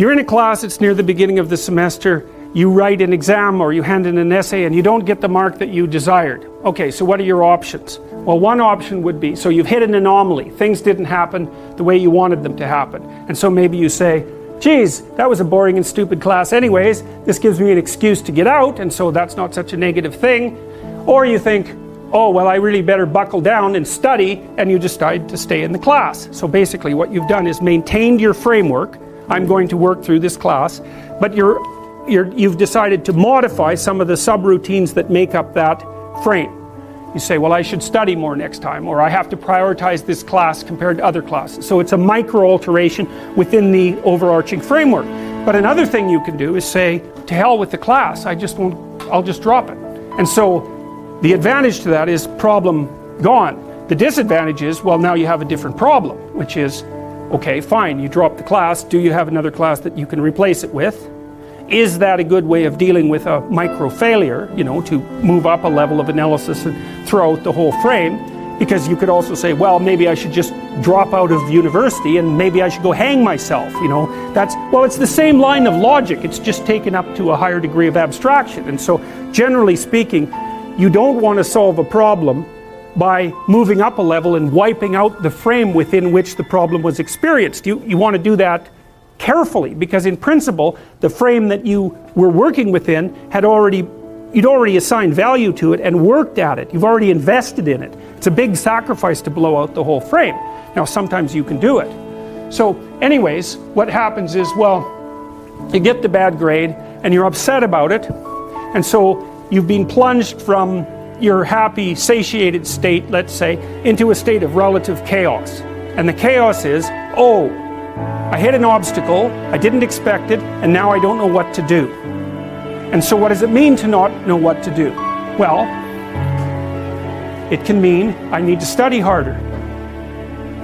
You're in a class, it's near the beginning of the semester, you write an exam or you hand in an essay and you don't get the mark that you desired. Okay, so what are your options? Well, one option would be, so you've hit an anomaly. Things didn't happen the way you wanted them to happen. And so maybe you say, geez, that was a boring and stupid class anyways. This gives me an excuse to get out, and so that's not such a negative thing. Or you think, oh, well, I really better buckle down and study, and you decide to stay in the class. So basically what you've done is maintained your framework. I'm going to work through this class, but you've decided to modify some of the subroutines that make up that frame. You say, well, I should study more next time, or I have to prioritize this class compared to other classes. So it's a micro alteration within the overarching framework. But another thing you can do is say, to hell with the class, I'll just drop it. And so the advantage to that is problem gone. The disadvantage is, well, now you have a different problem, which is, okay, fine, you drop the class. Do you have another class that you can replace it with? Is that a good way of dealing with a micro failure, you know, to move up a level of analysis and throw out the whole frame? Because you could also say, well, maybe I should just drop out of university and maybe I should go hang myself, you know. Well, it's the same line of logic, it's just taken up to a higher degree of abstraction. And so, generally speaking, you don't want to solve a problem by moving up a level and wiping out the frame within which the problem was experienced. You want to do that carefully, because in principle the frame that you were working within you'd already assigned value to it and worked at it. You've already invested in it. It's a big sacrifice to blow out the whole frame. Now sometimes you can do it. So anyways, what happens is, well, you get the bad grade and you're upset about it, and so you've been plunged from your happy, satiated state, let's say, into a state of relative chaos. And the chaos is, oh, I hit an obstacle, I didn't expect it, and now I don't know what to do. And so what does it mean to not know what to do? Well, it can mean I need to study harder.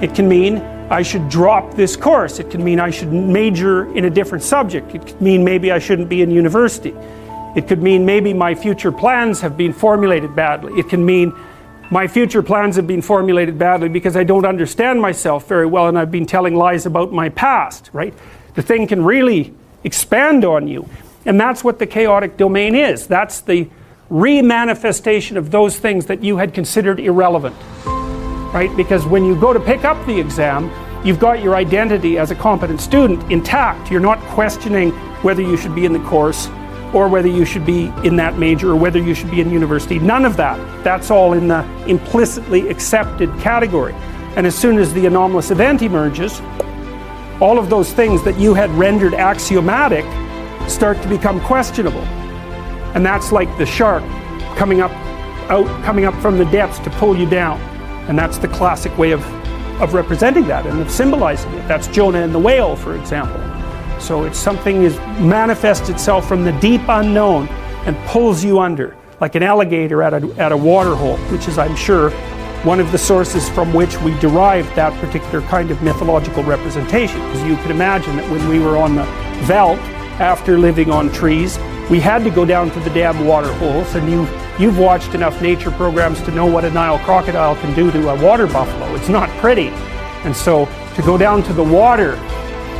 It can mean I should drop this course. It can mean I should major in a different subject. It could mean maybe I shouldn't be in university. It could mean maybe my future plans have been formulated badly. It can mean my future plans have been formulated badly because I don't understand myself very well and I've been telling lies about my past, right? The thing can really expand on you. And that's what the chaotic domain is. That's the re-manifestation of those things that you had considered irrelevant, right? Because when you go to pick up the exam, you've got your identity as a competent student intact. You're not questioning whether you should be in the course or whether you should be in that major, or whether you should be in university. None of that. That's all in the implicitly accepted category. And as soon as the anomalous event emerges, all of those things that you had rendered axiomatic start to become questionable. And that's like the shark coming up from the depths to pull you down. And that's the classic way of representing that and of symbolizing it. That's Jonah and the whale, for example. So it's something is manifests itself from the deep unknown and pulls you under, like an alligator at a water hole, which is, I'm sure, one of the sources from which we derived that particular kind of mythological representation. Because you can imagine that when we were on the veldt, after living on trees, we had to go down to the damn water holes, and you've watched enough nature programs to know what a Nile crocodile can do to a water buffalo. It's not pretty. And so to go down to the water,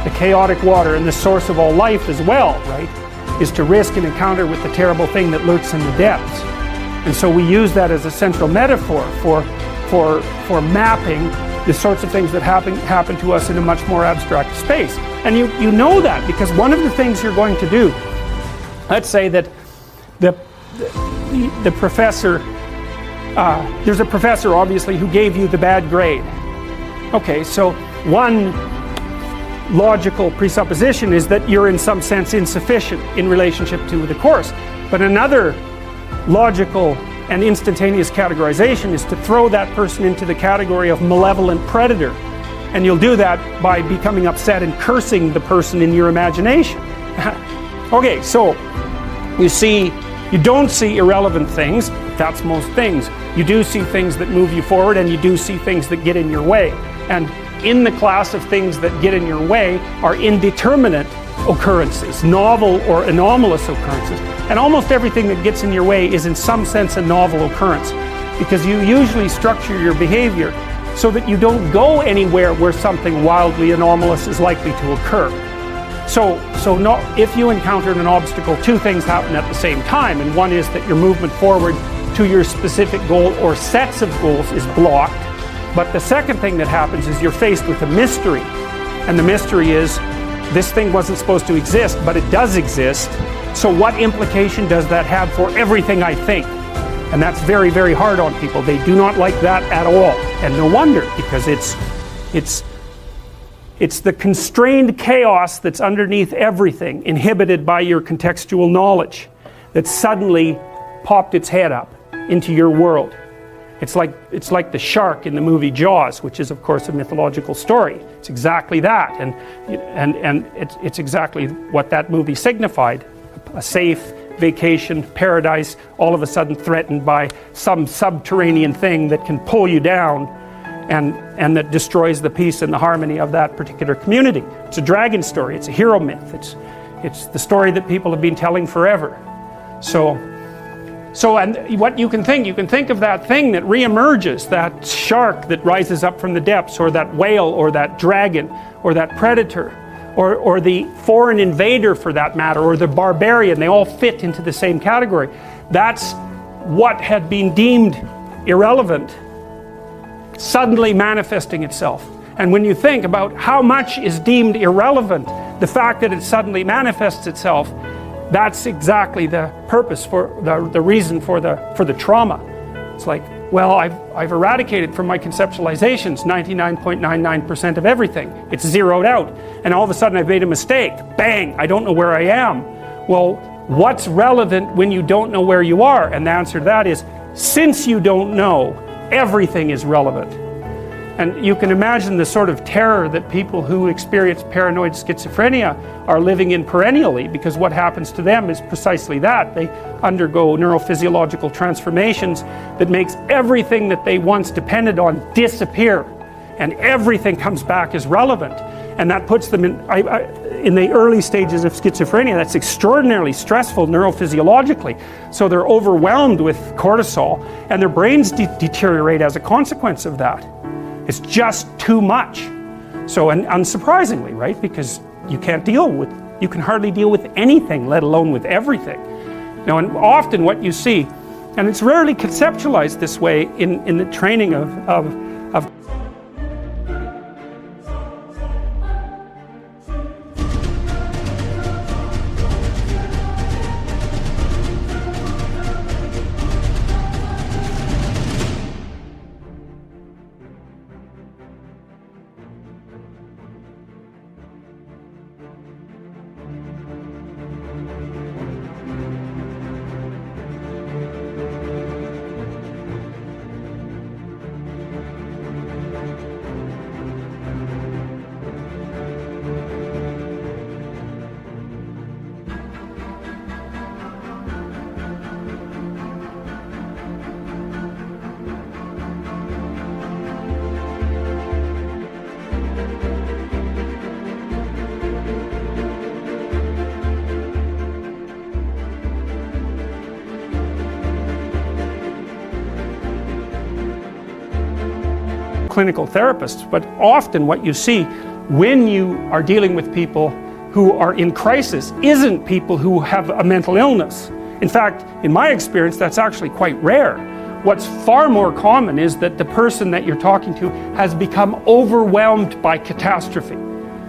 the chaotic water, and the source of all life as well, right, is to risk an encounter with the terrible thing that lurks in the depths. And so we use that as a central metaphor for mapping the sorts of things that happen to us in a much more abstract space. And you know that because one of the things you're going to do, let's say that the professor, there's a professor obviously who gave you the bad grade. Okay, so one logical presupposition is that you're in some sense insufficient in relationship to the course. But another logical and instantaneous categorization is to throw that person into the category of malevolent predator. And you'll do that by becoming upset and cursing the person in your imagination. Okay, so you don't see irrelevant things. That's most things. You do see things that move you forward, and you do see things that get in your way. And in the class of things that get in your way are indeterminate occurrences, novel or anomalous occurrences. And almost everything that gets in your way is in some sense a novel occurrence, because you usually structure your behavior so that you don't go anywhere where something wildly anomalous is likely to occur. If you encountered an obstacle, two things happen at the same time, and one is that your movement forward to your specific goal or sets of goals is blocked. But the second thing that happens is you're faced with a mystery, and the mystery is this thing wasn't supposed to exist, but it does exist. So what implication does that have for everything I think? And that's very, very hard on people. They do not like that at all, and no wonder, because it's the constrained chaos that's underneath everything, inhibited by your contextual knowledge, that suddenly popped its head up into your world. It's like the shark in the movie Jaws, which is of course a mythological story. It's exactly that, and it's exactly what that movie signified: a safe vacation paradise, all of a sudden threatened by some subterranean thing that can pull you down, and that destroys the peace and the harmony of that particular community. It's a dragon story. It's a hero myth. It's the story that people have been telling forever. And what you can think of that thing that reemerges, that shark that rises up from the depths, or that whale, or that dragon, or that predator, or the foreign invader for that matter, or the barbarian. They all fit into the same category. That's what had been deemed irrelevant suddenly manifesting itself. And when you think about how much is deemed irrelevant, the fact that it suddenly manifests itself, that's exactly the purpose, for the reason for the trauma. It's like, well, I've eradicated from my conceptualizations 99.99% of everything. It's zeroed out, and all of a sudden I've made a mistake. Bang! I don't know where I am. Well, what's relevant when you don't know where you are? And the answer to that is, since you don't know, everything is relevant. And you can imagine the sort of terror that people who experience paranoid schizophrenia are living in perennially, because what happens to them is precisely that. They undergo neurophysiological transformations that makes everything that they once depended on disappear, and everything comes back as relevant. And that puts them in the early stages of schizophrenia. That's extraordinarily stressful neurophysiologically. So they're overwhelmed with cortisol, and their brains deteriorate as a consequence of that. It's just too much. So, and unsurprisingly, right? Because you can hardly deal with anything, let alone with everything. Now, and often what you see, and it's rarely conceptualized this way in the training of clinical therapists. But often what you see when you are dealing with people who are in crisis isn't people who have a mental illness. In fact, in my experience, that's actually quite rare. What's far more common is that the person that you're talking to has become overwhelmed by catastrophe.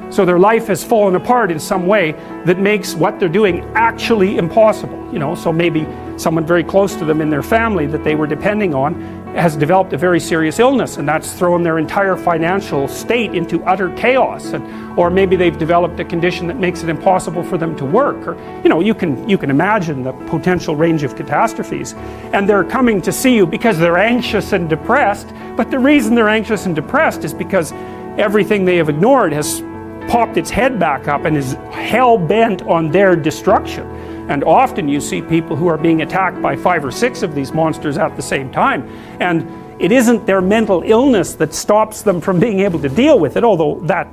So their life has fallen apart in some way that makes what they're doing actually impossible. So maybe someone very close to them in their family that they were depending on has developed a very serious illness, and that's thrown their entire financial state into utter chaos. Or maybe they've developed a condition that makes it impossible for them to work. Or you can imagine the potential range of catastrophes. And they're coming to see you because they're anxious and depressed. But the reason they're anxious and depressed is because everything they have ignored has popped its head back up and is hell-bent on their destruction. And often you see people who are being attacked by 5 or 6 of these monsters at the same time. And it isn't their mental illness that stops them from being able to deal with it, although that,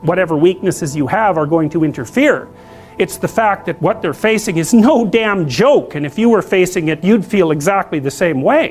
whatever weaknesses you have are going to interfere. It's the fact that what they're facing is no damn joke, and if you were facing it, you'd feel exactly the same way.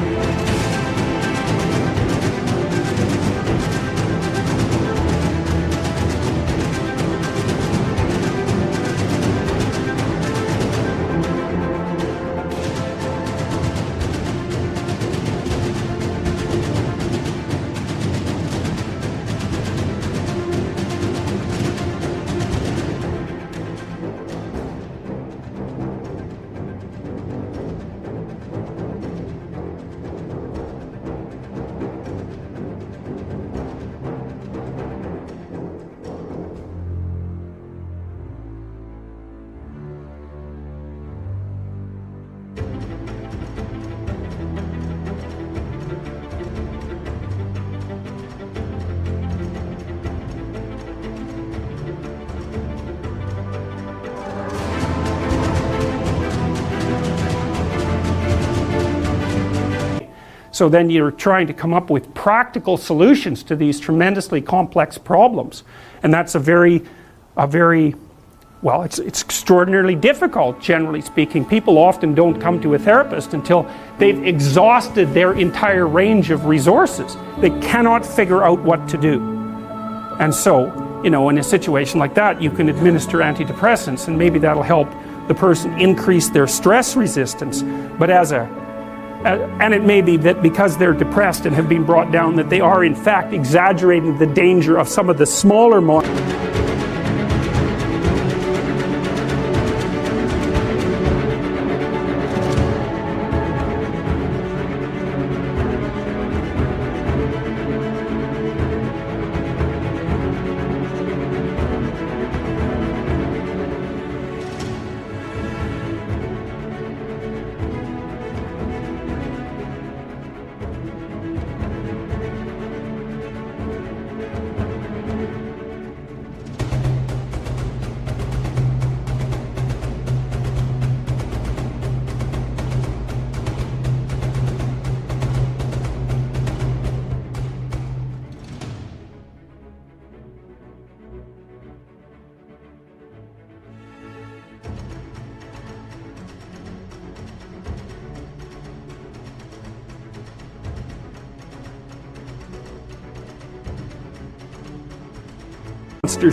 So then you're trying to come up with practical solutions to these tremendously complex problems. And that's well, it's extraordinarily difficult, generally speaking. People often don't come to a therapist until they've exhausted their entire range of resources. They cannot figure out what to do. And so, in a situation like that, you can administer antidepressants, and maybe that'll help the person increase their stress resistance. But and it may be that because they're depressed and have been brought down, that they are in fact exaggerating the danger of some of the smaller monsters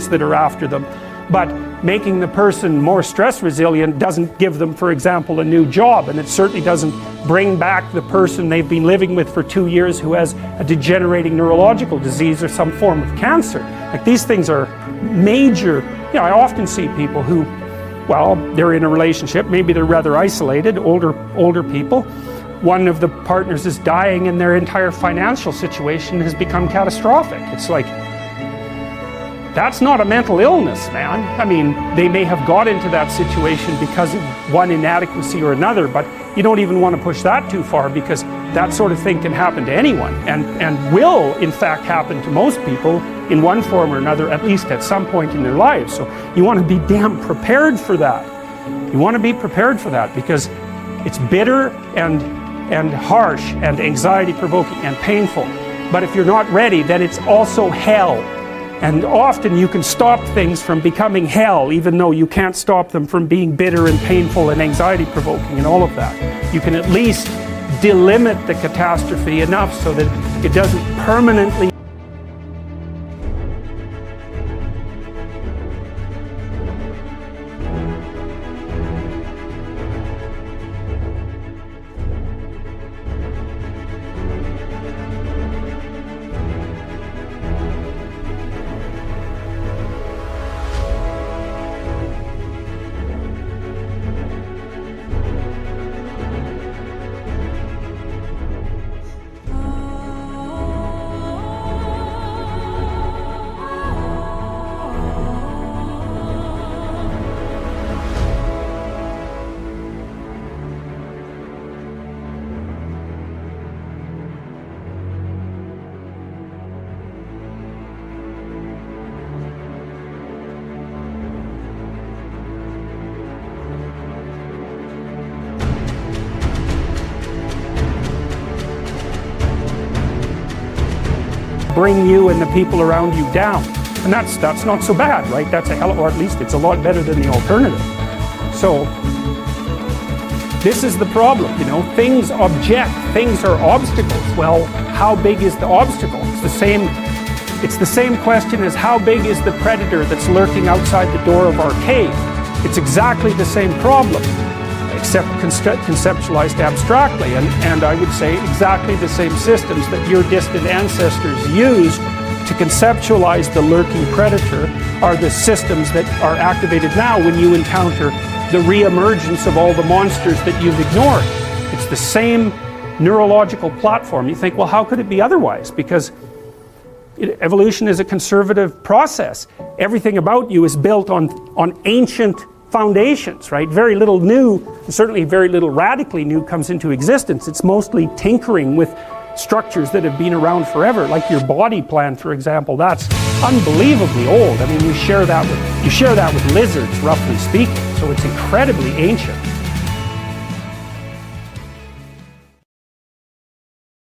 that are after them. But making the person more stress resilient doesn't give them, for example, a new job, and it certainly doesn't bring back the person they've been living with for 2 years who has a degenerating neurological disease or some form of cancer. Like, these things are major. I often see people who, well, they're in a relationship, maybe they're rather isolated, older people. One of the partners is dying and their entire financial situation has become catastrophic. It's like, that's not a mental illness, man. I mean, they may have got into that situation because of one inadequacy or another, but you don't even want to push that too far, because that sort of thing can happen to anyone, and will in fact happen to most people in one form or another, at least at some point in their lives. So you want to be damn prepared for that. You want to be prepared for that, because it's bitter and harsh and anxiety provoking and painful. But if you're not ready, then it's also hell. And often you can stop things from becoming hell, even though you can't stop them from being bitter and painful and anxiety provoking and all of that. You can at least delimit the catastrophe enough so that it doesn't permanently bring you and the people around you down. And that's not so bad, right? That's a hell of, or at least it's a lot better than the alternative. So this is the problem, things object, things are obstacles. Well, how big is the obstacle? It's the same question as how big is the predator that's lurking outside the door of our cave. It's exactly the same problem, except conceptualized abstractly, and I would say exactly the same systems that your distant ancestors used to conceptualize the lurking predator are the systems that are activated now when you encounter the re-emergence of all the monsters that you've ignored. It's the same neurological platform. You think, well, how could it be otherwise? Because evolution is a conservative process. Everything about you is built on ancient foundations, right? Very little new, certainly very little radically new comes into existence. It's mostly tinkering with structures that have been around forever, like your body plan, for example. That's unbelievably old. I mean, you share that with lizards, roughly speaking, so it's incredibly ancient.